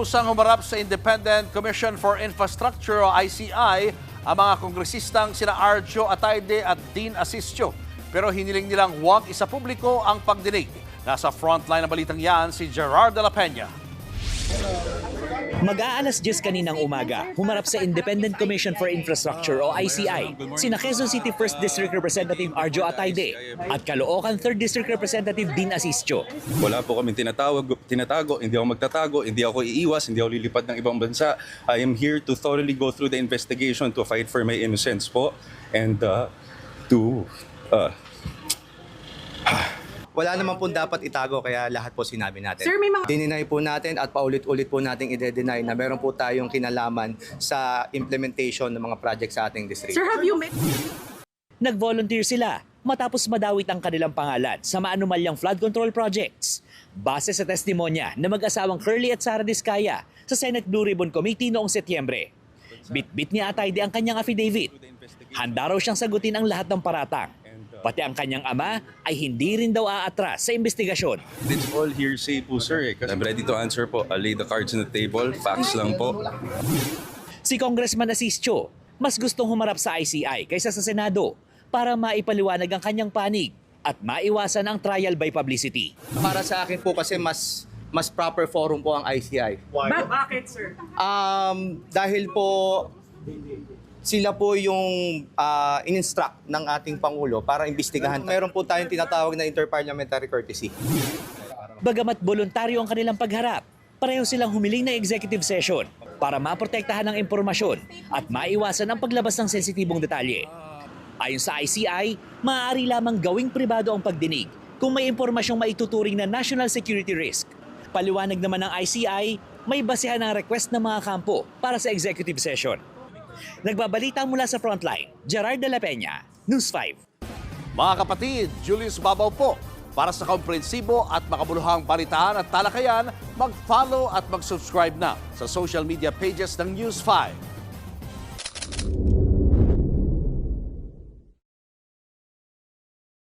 Kusang humarap sa Independent Commission for Infrastructure o ICI ang mga kongresistang sina Arjo Atayde at Dean Asistio. Pero hiniling nilang huwag isapubliko ang pagdinig. Nasa frontline ng balitang yan si Gerard de la Peña. Mag-aalas 10 kaninang umaga, humarap sa Independent Commission for Infrastructure o ICI, sina Quezon City 1st District Representative Arjo Atayde at Caloocan 3rd District Representative Dean Asistio. Wala po kaming tinatago, hindi ako magtatago, hindi ako iiwas, hindi ako lilipat ng ibang bansa. I am here to thoroughly go through the investigation to fight for my innocence po and Wala naman po dapat itago kaya lahat po sinabi natin. Sir, may mga... Dininay po natin at paulit-ulit po nating i-deny na meron po tayong kinalaman sa implementation ng mga project sa ating district. Sir, have you met... Nag-volunteer sila matapos madawit ang kanilang pangalan sa maanumalyang flood control projects. Base sa testimonya na mag-asawang Curly at Sara Diskaya sa Senate Blue Ribbon Committee noong Setyembre. Bit-bit ni Atayde ang kanyang affidavit. Handa raw siyang sagutin ang lahat ng paratang. Pati ang kanyang ama ay hindi rin daw aatras sa investigasyon. it's all hearsay po, sir. I'm ready to answer po. I'll lay the cards on the table. Facts lang po. Si Congressman Asistio, mas gustong humarap sa ICI kaysa sa Senado para maipaliwanag ang kanyang panig at maiwasan ang trial by publicity. Para sa akin po kasi mas proper forum po ang ICI. Bakit, sir? Dahil po sila po yung in-instruct ng ating Pangulo para imbestigahan. Meron po tayong tinatawag na interparliamentary courtesy. Bagamat voluntaryo ang kanilang pagharap, pareho silang humiling ng executive session para maprotektahan ang impormasyon at maiwasan ang paglabas ng sensitibong detalye. Ayon sa ICI, maaari lamang gawing pribado ang pagdinig kung may impormasyong maituturing na national security risk. Paliwanag naman ng ICI, may basehan ang request ng mga kampo para sa executive session. Nagbabalita mula sa frontline, Gerard de la Peña, News 5. Mga kapatid, Julius Babaw po. Para sa komprehensibo at makabuluhang balitaan at talakayan, mag-follow at mag-subscribe na sa social media pages ng News 5.